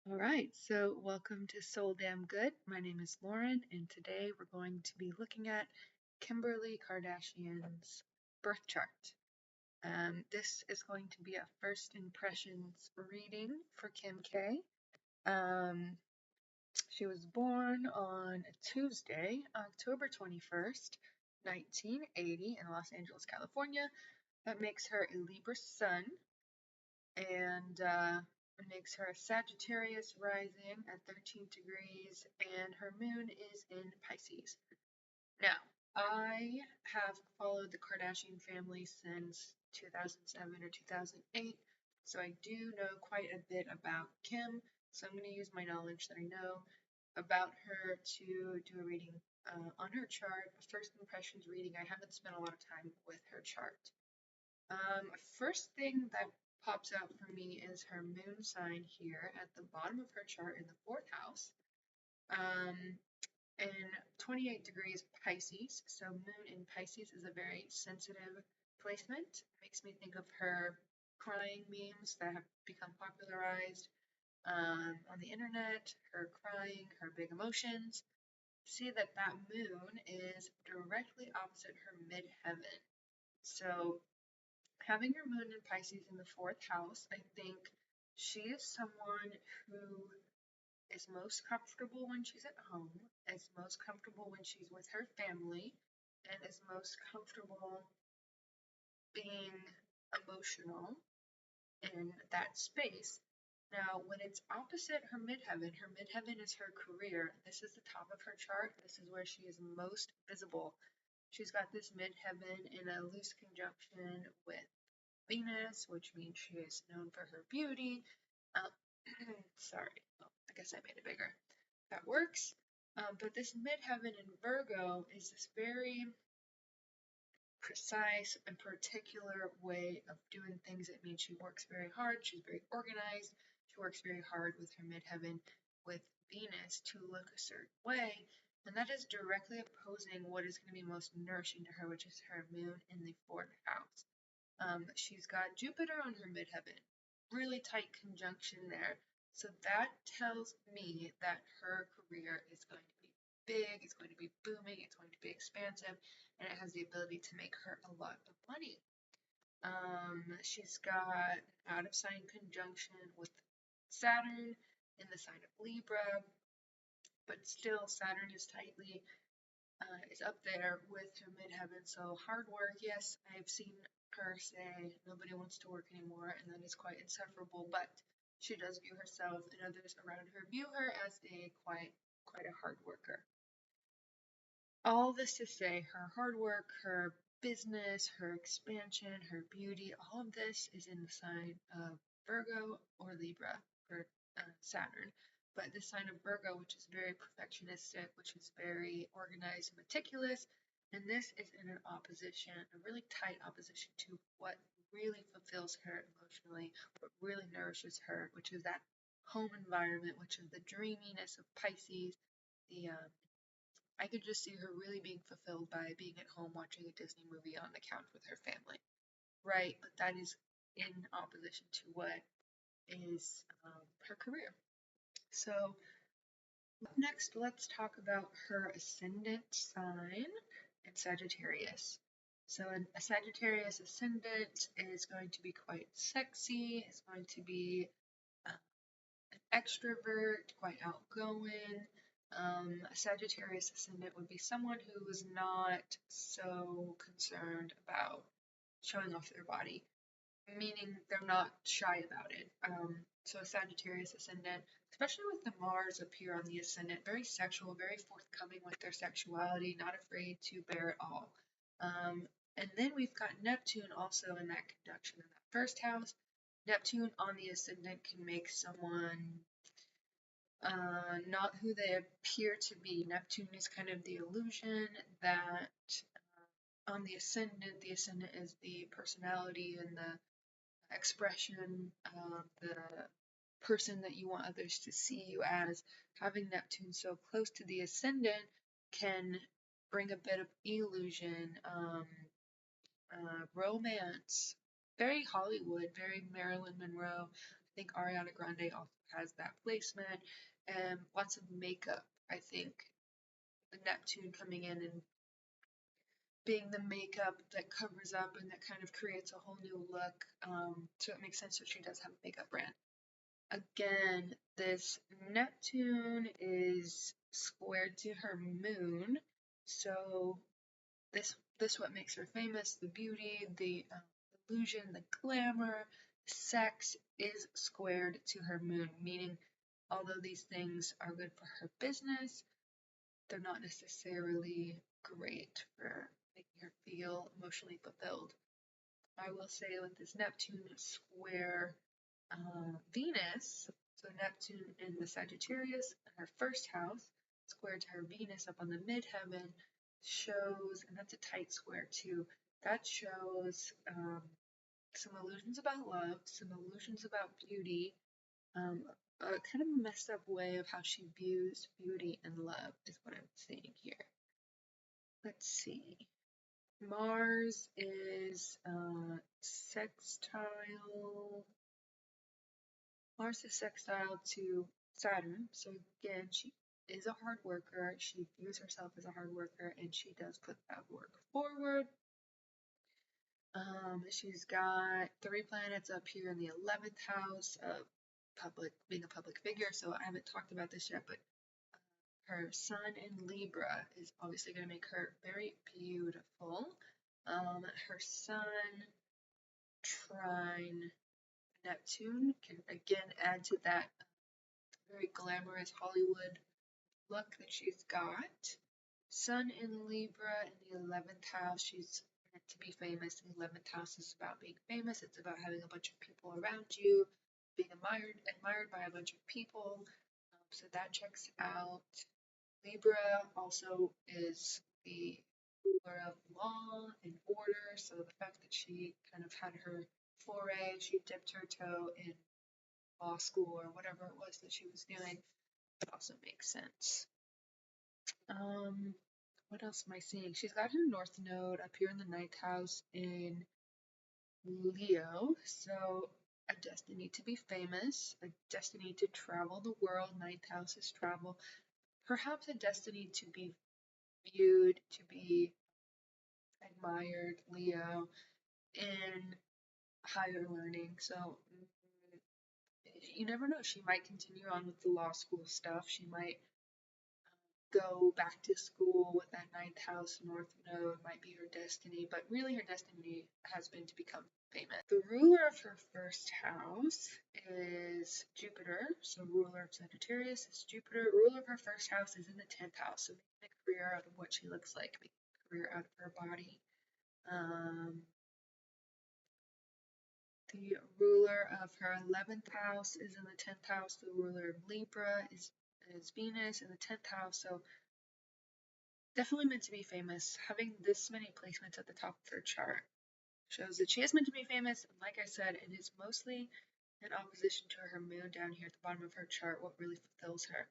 All right, so welcome to Soul Damn Good. My name is Lauren, and today we're going to be looking at Kimberly Kardashian's birth chart. This is going to be a first impressions reading for Kim K. She was born on Tuesday, October 21st, 1980, in Los Angeles, California. That makes her a Libra sun, and it makes her a Sagittarius rising at 13 degrees, and her moon is in Pisces. Now, I have followed the Kardashian family since 2007 or 2008, so I do know quite a bit about Kim. So I'm going to use my knowledge that I know about her to do a reading on her chart, a first impressions reading. I haven't spent a lot of time with her chart. First thing that pops out for me is her moon sign here at the bottom of her chart in the fourth house. In 28 degrees Pisces, so moon in Pisces is a very sensitive placement. It makes me think of her crying memes that have become popularized on the internet, her crying, her big emotions. See that moon is directly opposite her midheaven. So having her moon in Pisces in the fourth house, I think she is someone who is most comfortable when she's at home, is most comfortable when she's with her family, and is most comfortable being emotional in that space. Now, when it's opposite her midheaven is her career. This is the top of her chart. This is where she is most visible. She's got this midheaven in a loose conjunction with Venus, which means she is known for her beauty. Um, sorry, I guess I made it bigger. That works. But this midheaven in Virgo is this very precise and particular way of doing things. It means she works very hard, she's very organized, she works very hard with her midheaven with Venus to look a certain way. And that is directly opposing what is going to be most nourishing to her, which is her moon in the fourth house. She's got Jupiter on her midheaven, really tight conjunction there. So that tells me that her career is going to be big, it's going to be booming, it's going to be expansive, and it has the ability to make her a lot of money. She's got out of sign conjunction with Saturn in the sign of Libra, but still Saturn is tightly is up there with her midheaven. So hard work, yes, I've seen her say nobody wants to work anymore, and that is quite insufferable, but she does view herself and others around her view her as a quite a hard worker. All this to say, her hard work, her business, her expansion, her beauty, all of this is in the sign of Virgo or Libra for Saturn. But the sign of Virgo, which is very perfectionistic, which is very organized and meticulous, and this is in an opposition, a really tight opposition to what really fulfills her emotionally, what really nourishes her, which is that home environment, which is the dreaminess of Pisces, the I could just see her really being fulfilled by being at home watching a Disney movie on the couch with her family, right? But that is in opposition to what is her career. So next, let's talk about her ascendant sign in Sagittarius. So a Sagittarius ascendant is going to be quite sexy. It's going to be an extrovert, quite outgoing. A Sagittarius ascendant would be someone who is not so concerned about showing off their body, meaning they're not shy about it. So a Sagittarius ascendant, especially with the Mars up here on the ascendant, very sexual, very forthcoming with their sexuality, not afraid to bare it all. And then we've got Neptune also in that conjunction in that first house. Neptune on the ascendant can make someone not who they appear to be. Neptune is kind of the illusion that on the ascendant is the personality and the expression of the person that you want others to see you as. Having Neptune so close to the ascendant can bring a bit of illusion, romance, very Hollywood, very Marilyn Monroe think Ariana Grande also has that placement, and lots of makeup. I think the Neptune coming in and being the makeup that covers up and that kind of creates a whole new look. So it makes sense that she does have a makeup brand. Again, this Neptune is squared to her moon, so this what makes her famous. The beauty, the illusion, the glamour, sex is squared to her moon, meaning although these things are good for her business, they're not necessarily great for making her feel emotionally fulfilled. I will say with this Neptune square Venus, so Neptune in the Sagittarius, in her first house, square to her Venus up on the midheaven, shows, and that's a tight square too, that shows some illusions about love, some illusions about beauty, a kind of messed up way of how she views beauty and love is what I'm seeing here. Let's see. Mars is sextile. Mars is sextile to Saturn, so again, she is a hard worker. She views herself as a hard worker, and she does put that work forward. She's got 3 planets up here in the 11th house of being a public figure. So I haven't talked about this yet, but her sun in Libra is obviously going to make her very beautiful. Her sun trine Neptune can again add to that very glamorous Hollywood look that she's got. Sun in Libra in the 11th house. She's meant to be famous. The 11th house is about being famous. It's about having a bunch of people around you, being admired by a bunch of people. So that checks out. Libra also is the ruler of law and order. So the fact that she kind of had her foray, she dipped her toe in law school or whatever it was that she was doing, also makes sense. What else am I seeing? She's got her North Node up here in the 9th house in Leo, so a destiny to be famous, a destiny to travel the world. 9th house is travel. Perhaps a destiny to be viewed, to be admired, Leo, in higher learning. So you never know. She might continue on with the law school stuff. She might go back to school with that 9th house North Node, might be her destiny, but really her destiny has been to become famous. The ruler of her first house is Jupiter, so ruler of Sagittarius is Jupiter. Ruler of her first house is in the 10th house, so making a career out of what she looks like, making a career out of her body. The ruler of her 11th house is in the 10th house. The ruler of Libra is Venus in the 10th house, so definitely meant to be famous. Having this many placements at the top of her chart shows that she is meant to be famous, and like I said, it is mostly in opposition to her moon down here at the bottom of her chart, what really fulfills her.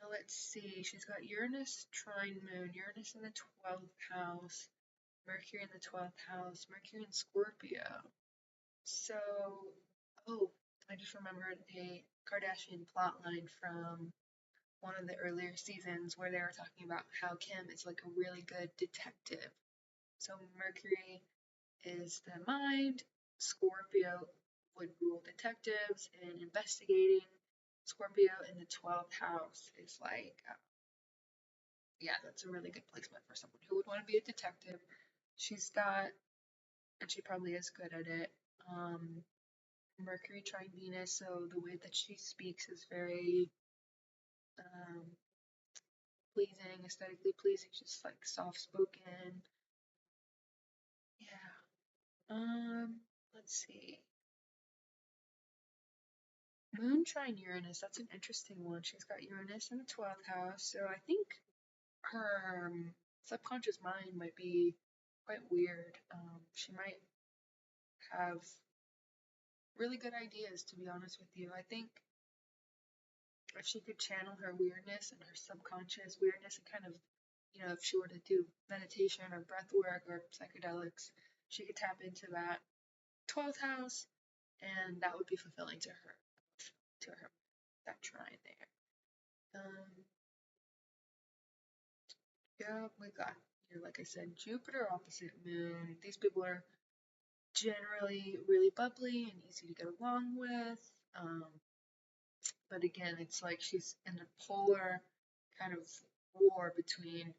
Now let's see, she's got Uranus trine moon, Uranus in the 12th house, Mercury in the 12th house, Mercury in Scorpio. So, oh, I just remembered a Kardashian plotline from one of the earlier seasons where they were talking about how Kim is like a really good detective. So Mercury is the mind, Scorpio would rule detectives and investigating. Scorpio in the 12th house is like, yeah, that's a really good placement for someone who would want to be a detective. She's got, and she probably is good at it, Mercury trine Venus, so the way that she speaks is very pleasing, aesthetically pleasing, just like soft spoken. Yeah. Let's see. Moon trine Uranus, that's an interesting one. She's got Uranus in the 12th house, so I think her subconscious mind might be quite weird. She might have really good ideas, to be honest with you. I think if she could channel her weirdness and her subconscious weirdness and kind of, if she were to do meditation or breath work or psychedelics, she could tap into that 12th house and that would be fulfilling to her. to her, that trine there. Yeah, we got here, like I said, Jupiter opposite Moon. These people are generally really bubbly and easy to get along with. But again, it's like she's in a polar kind of war between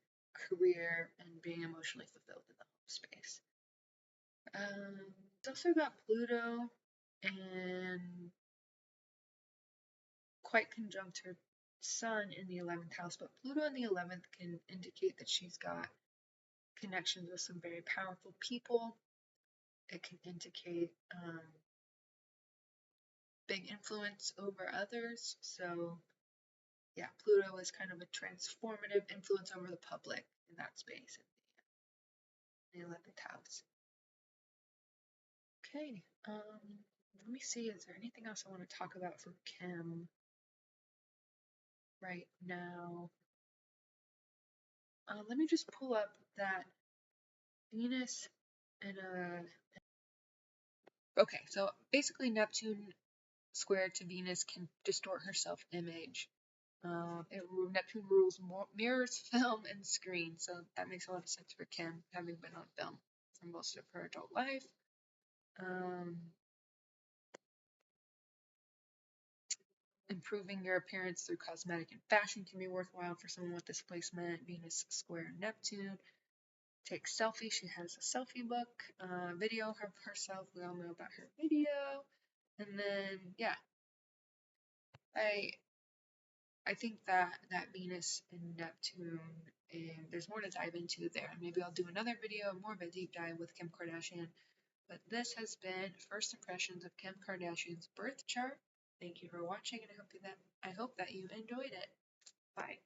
career and being emotionally fulfilled in the home space. It's also got Pluto and quite conjunct her Sun in the 11th house, but Pluto in the 11th can indicate that she's got connections with some very powerful people. It can indicate big influence over others. So yeah, Pluto is kind of a transformative influence over the public in that space in the 11th house. Okay, let me see, is there anything else I want to talk about for Kim right now? Let me just pull up that Venus and okay, so basically Neptune squared to Venus can distort her self-image. Neptune rules mirrors, film, and screen, so that makes a lot of sense for Kim, having been on film for most of her adult life. Improving your appearance through cosmetic and fashion can be worthwhile for someone with this placement. Venus square Neptune. Take selfie. She has a selfie book, video of herself. We all know about her video. And then, yeah, I think that Venus and Neptune, and there's more to dive into there. Maybe I'll do another video, more of a deep dive with Kim Kardashian. But this has been First Impressions of Kim Kardashian's birth chart. Thank you for watching, and I hope that you enjoyed it. Bye.